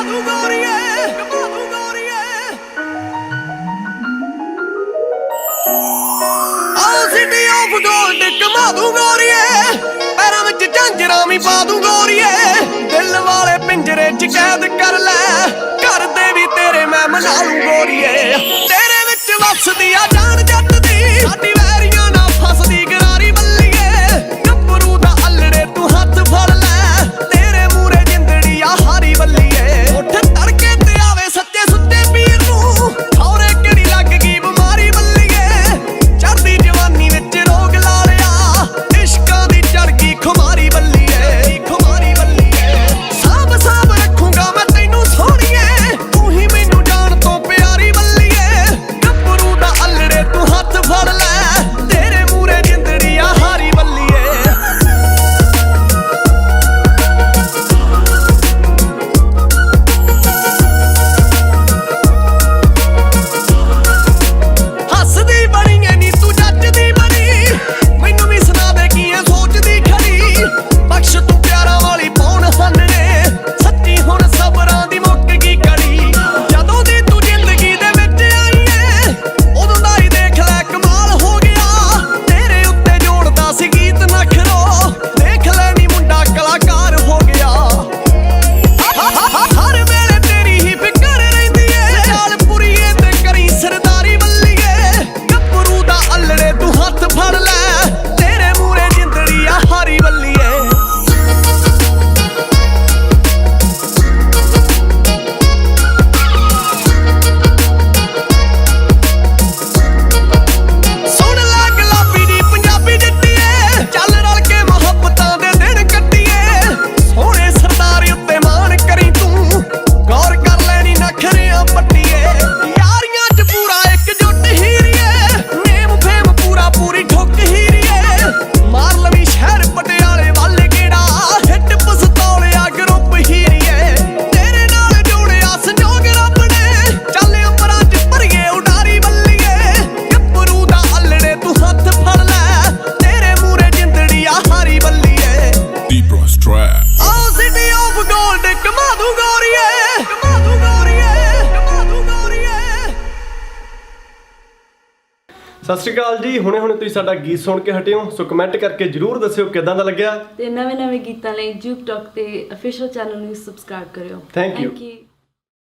ਦੂ ਗੋਰੀਏ ਕਮਾ ਦੂ ਗੋਰੀਏ ਆਹ ਸਿਟੀ ਆਫ ਗੋਲਡ ਕਮਾ ਦੂ ਗੋਰੀਏ ਪੈਰਾਂ ਵਿੱਚ ਝਾਂਜਰਾਂ ਵੀ ਪਾ ਦੂ ਗੋਰੀਏ ਦਿਲ ਵਾਲੇ ਪਿੰਜਰੇ 'ਚ ਕੈਦ ਕਰ ਲੈ ਘਰ ਦੇ ਵੀ ਤੇਰੇ ਮੈਂ ਮਨਾ ਲੂ ਗੋਰੀਏ ਤੇਰੇ ਵਿੱਚ ਵਸਦੀ ਆ ਜਾਨ ਜੱਟ ਦੀ ਸਾਡੀ ਵੈਰੀਆਂ ਨਾਲ ਫਸਦੀ ਗਰਾਰੀ ਬੱਲੀਏ ਗੱਭਰੂ ਦਾ ਅਲੜੇ ਤੂੰ ਹੱਥ ਫੜ ਲੈ ਤੇਰੇ ਮੂਰੇ ਜਿੰਦੜੀ ਆ ਹਾਰੀ ਬੱਲੀਏ ਉੱਠ ਤੜਕੇ ਤੇ ਆਵੇ ਸੱਚੇ ਸੁੱਚੇ ਪੀਰ ਨੂੰ ਖੌਰੇ ਕਿਹੜੀ ਲੱਗ ਗਈ ਬਿਮਾਰੀ ਬੱਲੀਏ ਚੜ੍ਹਦੀ ਜਵਾਨੀ ਵਿੱਚ ਰੋਗ ਲਾ ਲਿਆ ਇਸ਼ਕਾਂ ਦੀ ਚੜ੍ਹ ਗਈ ਖੁਮਾਰੀ ਬੱਲੀਏ ਖੁਮਾਰੀ ਬੱਲੀਏ ਸਾਂਭ ਸਾਂਭ ਰੱਖੂੰਗਾ ਮੈਂ ਤੈਨੂੰ ਸੋਹਣੀਏ ਤੂੰ ਹੀ ਮੈਨੂੰ ਜਾਣ ਤੋਂ ਪਿਆਰੀ ਬੱਲੀਏ ਗੱਭਰੂ ਦਾ ਅਲੜੇ ਤੂੰ ਹੱਥ ਫੜ ਲੈ ਤੇਰੇ ਮੂਰੇ ਜਿੰਦੜੀ ਆ ਹਾਰੀ ਬੱਲੀਏ ਹੱਸਦੀ ਬਣੀ ਐ ਨੀ ਤੂੰ ਜੱਜਦੀ ਬਣੀ ਮੈਨੂੰ ਵੀ ਸੁਣਾ ਦੇ ਕੀ ਐ ਸੋਚਦੀ ਖੜੀ ਬਖਸ਼ ਤੂੰ ਪਿਆਰਾਂ ਵਾਲੀ ਪੌਣ ਹੰਨੇ ਸੱਚੀ ਹੁਣ ਸਬਰਾਂ ਦੀ ਮੁੱਕ ਗਈ ਕੜੀ ਜਦੋਂ ਦੀ ਤੂੰ ਜ਼ਿੰਦਗੀ ਦੇ ਵਿੱਚ ਆਈ ਐ ਉਦੋਂ ਦਾ ਹੀ ਦੇਖ ਲੈ ਕਮਾਲ ਹੋ ਗਿਆ ਤੇਰੇ ਉੱਤੇ ਜੋੜਦਾ ਸੀ ਗੀਤ ਨਖਰੋ ਦੇਖ ਲੈ ਨੀ ਮੁੰਡਾ ਕਲਾਕਾਰ ਹੋ ਗਿਆ ਹਰ ਵੇਲੇ ਤੇਰੀ ਹੀ ਫਿਕਰ ਰਹਿੰਦੀ ਏ ਚਾਲ ਪੁਰੀਏ ਤੇ ਕਰੀ ਸਰਦਾਰੀ ਬੱਲੀਏ ਗੱਭਰੂ ਦਾ ਅਲੜੇ ਤੂੰ ਹੱਥ ਫੜ ਲੈ ਤੇਰੇ ਮੂਰੇ ਜਿੰਦੜੀ ਆ ਹਾਰੀ ਬੱਲੀਏ ਸੁਣ ਲੈ ਗੁਲਾਬੀ ਦੀ ਪੰਜਾਬੀ ਜੱਟੀਏ ਚੱਲ ਰਲ ਕੇ ਮੁਹੱਬਤਾਂ ਦੇ ਦਿਨ ਕੱਟੀਏ ਸੋਹਣੇ ਸਰਦਾਰ ਉੱਤੇ ਮਾਣ ਕਰੀ ਤੂੰ ਗੌਰ ਕਰ ਲੈਣੀ ਨਖਰਿਆਂ ਪੱਟੀਏ ਯਾਰੀਆਂ 'ਚ ਪੂਰਾ ਇੱਕਜੁੱਟ ਹੀਰੀਏ ਨੇਮ ਫੇਮ ਪੂਰਾ ਪੂਰੀ ਠੁੱਕ ਹੀਰੀਏ ਮਾਰ ਲਵੀਂ ਸ਼ਹਿਰ ਪਟਿਆਲੇ ਵੱਲ ਗੇੜਾ ਹਿੱਟ ਪਸਤੌਲਿਆ ਗਰੁੱਪ ਹੀਰੀਏ ਤੇਰੇ ਨਾਲ ਜੋੜਿਆ ਸੰਜੋਗ ਰੱਬ ਨੇ ਚੱਲ ਅੰਬਰਾਂ 'ਚ ਭਰੀਏ ਉਡਾਰੀ ਬੱਲੀਏ ਗੱਭਰੂ ਦਾ ਅਲੜੇ ਤੂੰ ਹੱਥ ਫੜ ਲੈ ਤੇਰੇ ਮੂਰੇ ਜਿੰਦੜੀ ਆ ਹਾਰੀ ਬੱਲੀਏ Deepest Trap. ਆਹ ਸਿਟੀ ਆਫ ਗੋਲਡ ਕਮਾ ਦੂ ਗੋਰੀਏ ਕਮਾ ਦੂ ਗੋਰੀਏ ਕਮਾ ਦੂ ਗੋਰੀਏ ਸਤਿ ਸ਼੍ਰੀ ਅਕਾਲ ਜੀ। ਹੁਣੇ ਤੁਸੀਂ ਸਾਡਾ ਗੀਤ ਸੁਣ ਕੇ ਹਟੇ ਹੋ, ਸੋ ਕਮੈਂਟ ਕਰਕੇ ਜਰੂਰ ਦੱਸਿਓ ਕਿਦਾਂ ਦਾ ਲੱਗਿਆ ਤੇ ਨਵੇਂ ਗੀਤਾਂ ਲਈ ਜੂਕ ਟਾਕ ਤੇ ਅਫੀਸ਼ੀਅਲ ਚੈਨਲ ਨੂੰ ਸਬਸਕ੍ਰਾਈਬ ਕਰਿਓ। Thank you.